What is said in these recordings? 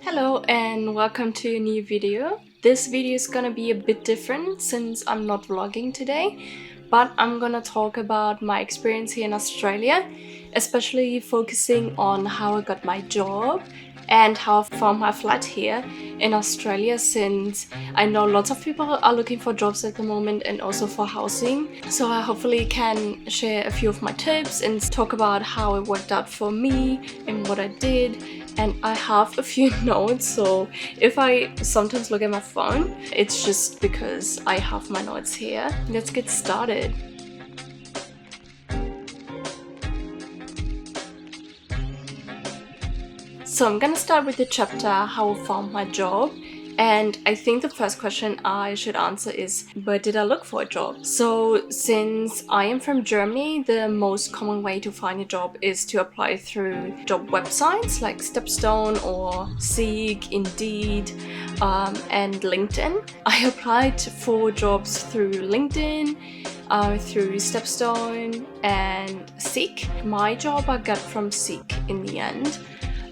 Hello and welcome to a new video. This video is gonna be a bit different since I'm not vlogging today, but I'm gonna talk about my experience here in Australia, especially focusing on how I got my job and how I found my flat here in Australia, since I know lots of people are looking for jobs at the moment and also for housing. So I hopefully can share a few of my tips and talk about how it worked out for me and what I did. And I have a few notes, so if I sometimes look at my phone, it's just because I have my notes here. Let's get started. So I'm gonna start with the chapter how I found my job. And I think the first question I should answer is, where did I look for a job? So since I am from Germany, the most common way to find a job is to apply through job websites like Stepstone or Seek, Indeed, and LinkedIn. I applied for jobs through LinkedIn, through Stepstone and Seek. My job I got from Seek in the end.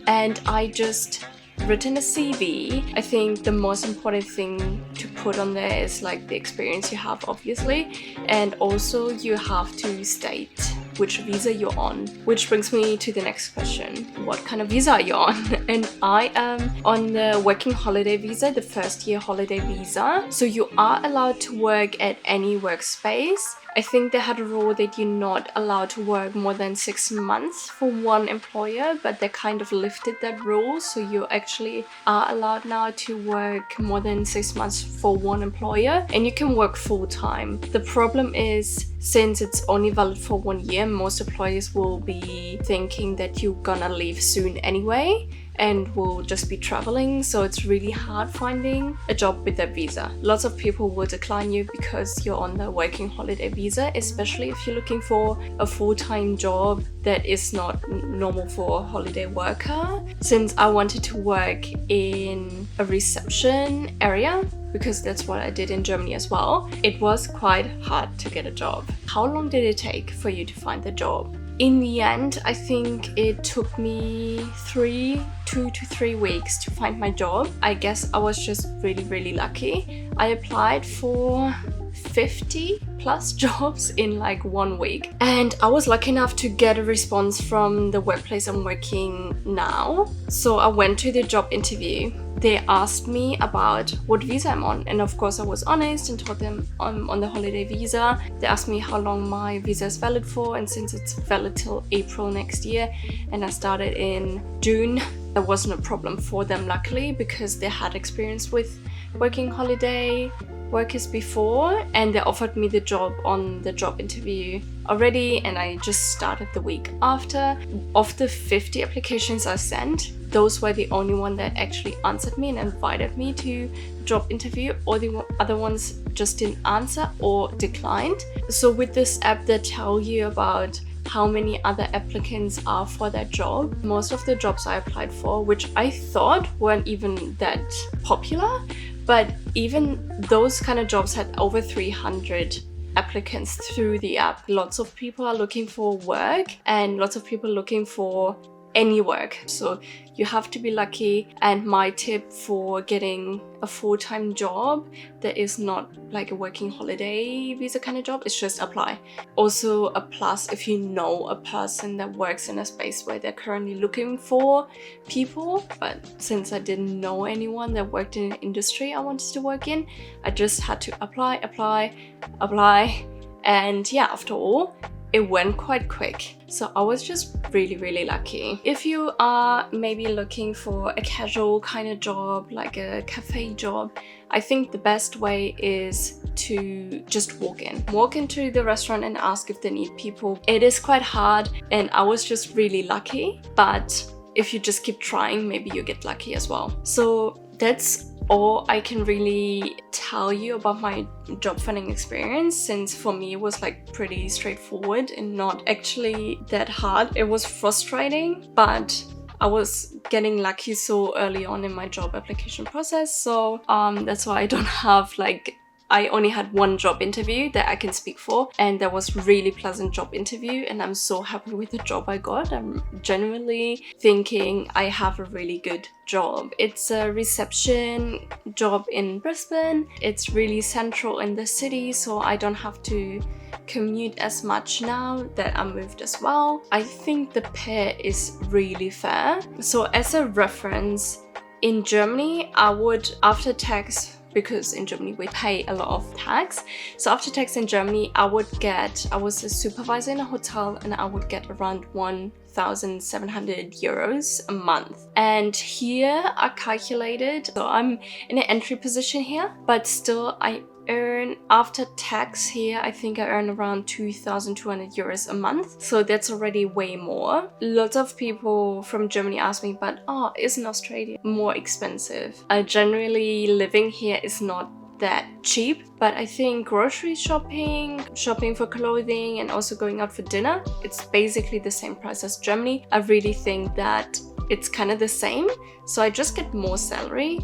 And I just written a CV. I think the most important thing to put on there is like the experience you have, obviously, and also you have to state which visa you're on. Which brings me to the next question. What kind of visa are you on? And I am on the working holiday visa, the first year holiday visa. So you are allowed to work at any workspace. I think they had a rule that you're not allowed to work more than 6 months for one employer, but they kind of lifted that rule, so you actually are allowed now to work more than 6 months for one employer, and you can work full-time. The problem is, since it's only valid for 1 year, most employers will be thinking that you're gonna leave soon anyway and will just be traveling, so it's really hard finding a job with that visa. Lots of people will decline you because you're on the working holiday visa, especially if you're looking for a full-time job that is not normal for a holiday worker. Since I wanted to work in a reception area, because that's what I did in Germany as well, it was quite hard to get a job. How long did it take for you to find the job? In the end, I think it took me 2 to 3 weeks to find my job. I guess I was just really lucky. I applied for 50 plus jobs in like 1 week, and I was lucky enough to get a response from the workplace I'm working now. So I went to the job interview. They asked me about what visa I'm on, and of course I was honest and told them I'm on the holiday visa. They asked me how long my visa is valid for, and since it's valid till April next year and I started in June, that wasn't a problem for them, luckily, because they had experience with working holiday workers before, and they offered me the job on the job interview already, and I just started the week after. Of the 50 applications I sent, those were the only one that actually answered me and invited me to job interview. All the other ones just didn't answer or declined. So with this app, they tell you about how many other applicants are for that job. Most of the jobs I applied for, which I thought weren't even that popular, but even those kind of jobs had over 300 applicants through the app. Lots of people are looking for work and lots of people looking for any work. So you have to be lucky, and my tip for getting a full-time job that is not like a working holiday visa kind of job is just apply. Also a plus if you know a person that works in a space where they're currently looking for people, but since I didn't know anyone that worked in an industry I wanted to work in, I just had to apply, and yeah, after all, it went quite quick. So I was just really lucky. If you are maybe looking for a casual kind of job, like a cafe job, I think the best way is to just walk into the restaurant and ask if they need people. It is quite hard, and I was just really lucky, but if you just keep trying, maybe you get lucky as well. So that's all I can really tell you about my job finding experience, since for me it was like pretty straightforward and not actually that hard. It was frustrating, but I was getting lucky so early on in my job application process, so that's why I don't have like I only had one job interview that I can speak for, and that was really pleasant job interview, and I'm so happy with the job I got. I'm genuinely thinking I have a really good job. It's a reception job in Brisbane. It's really central in the city, so I don't have to commute as much now that I moved as well. I think the pay is really fair. So as a reference, in Germany, I would, after tax, because in Germany we pay a lot of tax. So after tax in Germany, I was a supervisor in a hotel, and I would get around 1,700 euros a month. And here I calculated, so I'm in an entry position here, but still I earn after tax here, I think I earn around 2,200 euros a month. So that's already way more. Lots of people from Germany ask me, but isn't Australia more expensive? Generally living here is not that cheap, but I think grocery shopping for clothing, and also going out for dinner, it's basically the same price as Germany. I really think that it's kind of the same. So I just get more salary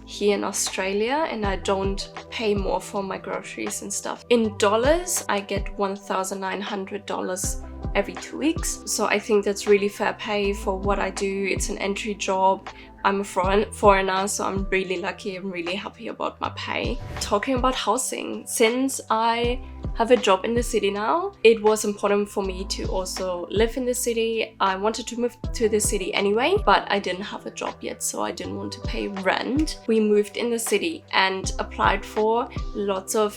here in Australia, and I don't pay more for my groceries and stuff. In dollars, I get $1,900 every 2 weeks. So I think that's really fair pay for what I do. It's an entry job. I'm a foreigner, so I'm really lucky. I'm really happy about my pay. Talking about housing, since I have a job in the city now, it was important for me to also live in the city. I wanted to move to the city anyway, but I didn't have a job yet, so I didn't want to pay rent. We moved in the city and applied for lots of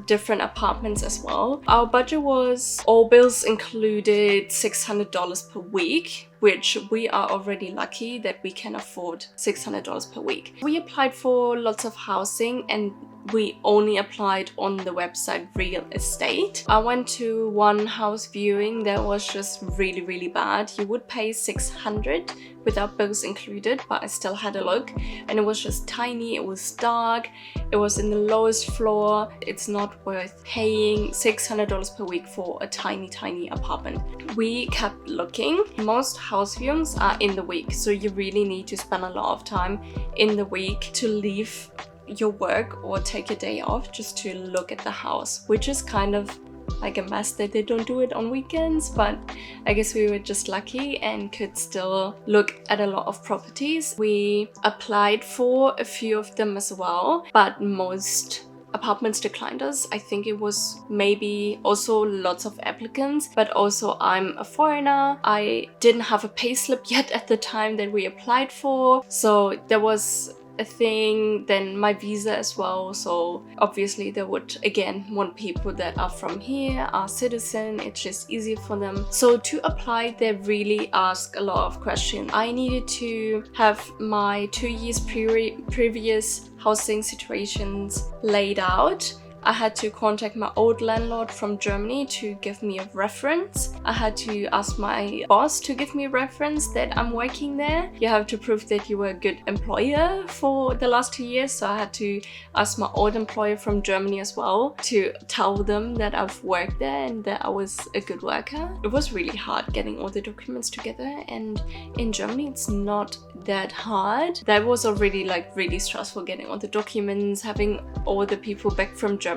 different apartments as well. Our budget was, all bills included, $600 per week, which we are already lucky that we can afford $600 per week. We applied for lots of housing, and we only applied on the website Real Estate. I went to one house viewing that was just really, really bad. You would pay $600 without bills included, but I still had a look, and it was just tiny, it was dark, it was in the lowest floor. It's not worth paying $600 per week for a tiny apartment. We kept looking. Most house viewings are in the week, so you really need to spend a lot of time in the week to leave your work or take a day off just to look at the house, which is kind of like a mess that they don't do it on weekends, but I guess we were just lucky and could still look at a lot of properties. We applied for a few of them as well, but most apartments declined us. I think it was maybe also lots of applicants, but also I'm a foreigner. I didn't have a payslip yet at the time that we applied for, so there was a thing. Then my visa as well, so obviously they would again want people that are from here, are citizen. It's just easier for them. So to apply, they really ask a lot of questions. I needed to have my 2 years previous housing situations laid out. I had to contact my old landlord from Germany to give me a reference. I had to ask my boss to give me a reference that I'm working there. You have to prove that you were a good employer for the last 2 years. So I had to ask my old employer from Germany as well to tell them that I've worked there and that I was a good worker. It was really hard getting all the documents together, and in Germany it's not that hard. That was already like really stressful, getting all the documents, having all the people back from Germany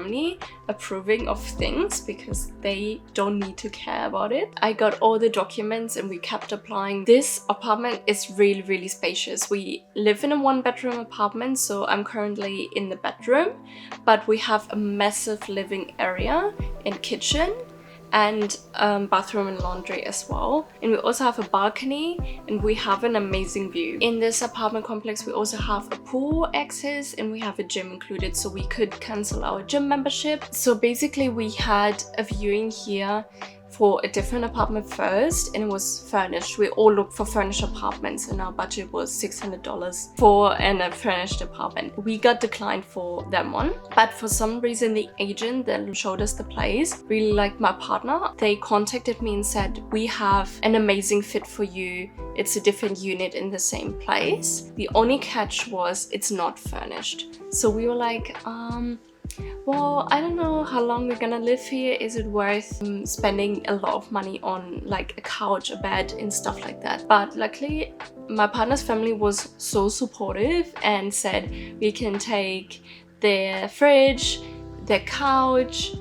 approving of things because they don't need to care about it. I got all the documents and we kept applying. This apartment is really, really spacious. We live in a 1-bedroom apartment, so I'm currently in the bedroom, but we have a massive living area and kitchen, and bathroom and laundry as well. And we also have a balcony, and we have an amazing view. In this apartment complex, we also have a pool access, and we have a gym included, so we could cancel our gym membership. So basically we had a viewing here for a different apartment first, and it was furnished. We all looked for furnished apartments, and our budget was $600 for a furnished apartment. We got declined for that one, but for some reason the agent that showed us the place really liked my partner. They contacted me and said, we have an amazing fit for you. It's a different unit in the same place. The only catch was it's not furnished. So we were like, well, I don't know how long we're gonna live here. Is it worth spending a lot of money on like a couch, a bed and stuff like that? But luckily my partner's family was so supportive and said we can take their fridge, their couch,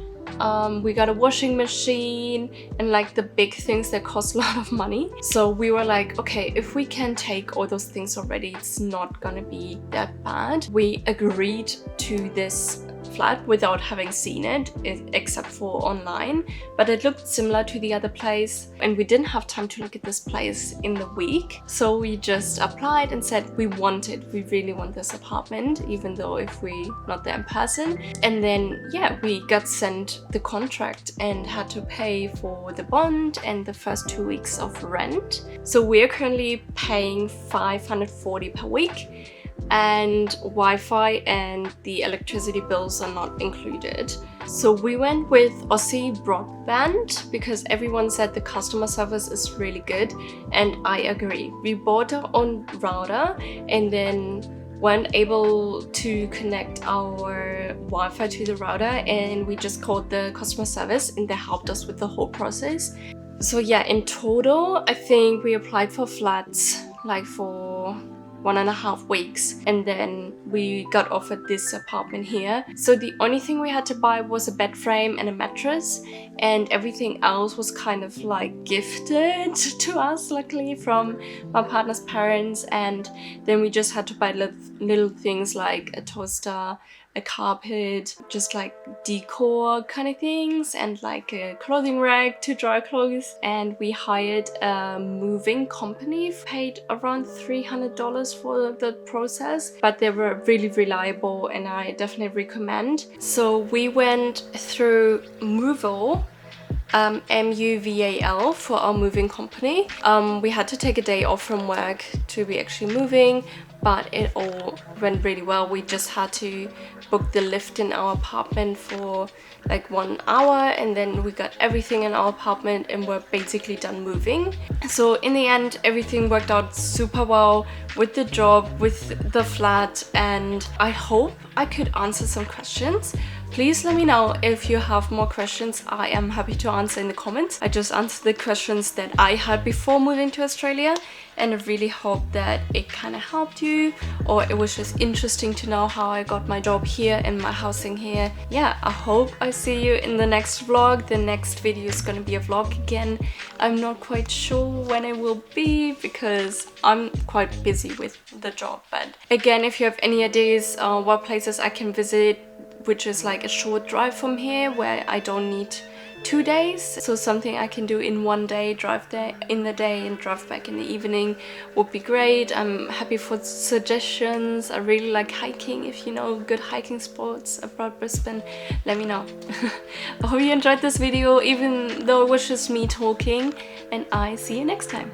we got a washing machine, and like the big things that cost a lot of money. So we were like, okay, if we can take all those things already, it's not gonna be that bad. We agreed to this flat without having seen it, except for online, but it looked similar to the other place, and we didn't have time to look at this place in the week. So we just applied and said we want it, we really want this apartment, even though if we not there in person. And then yeah, we got sent the contract and had to pay for the bond and the first 2 weeks of rent. So we're currently paying $540 per week, and Wi-Fi and the electricity bills are not included. So we went with Aussie Broadband because everyone said the customer service is really good, and I agree. We bought our own router and then weren't able to connect our Wi-Fi to the router, and we just called the customer service and they helped us with the whole process. So yeah, in total I think we applied for flats like for 1.5 weeks, and then we got offered this apartment here. So the only thing we had to buy was a bed frame and a mattress, and everything else was kind of like gifted to us, luckily, from my partner's parents. And then we just had to buy little things like a toaster, a carpet, just like decor kind of things, and like a clothing rack to dry clothes. And we hired a moving company, paid around $300 for the process, but they were really reliable and I definitely recommend. So we went through Movil, MUVAL, for our moving company. We had to take a day off from work to be actually moving, but it all went really well. We just had to book the lift in our apartment for like 1 hour, and then we got everything in our apartment and we're basically done moving. So in the end, everything worked out super well with the job, with the flat, and I hope I could answer some questions. Please let me know if you have more questions. I am happy to answer in the comments. I just answered the questions that I had before moving to Australia, and I really hope that it kind of helped you, or it was just interesting to know how I got my job here and my housing here. Yeah, I hope I see you in the next vlog. The next video is gonna be a vlog again. I'm not quite sure when it will be because I'm quite busy with the job. But again, if you have any ideas what places I can visit, which is like a short drive from here where I don't need 2 days, so something I can do in 1 day, drive there in the day and drive back in the evening, would be great. I'm happy for suggestions. I really like hiking. If you know good hiking spots about Brisbane, let me know. I hope you enjoyed this video, even though it was just me talking, and I see you next time.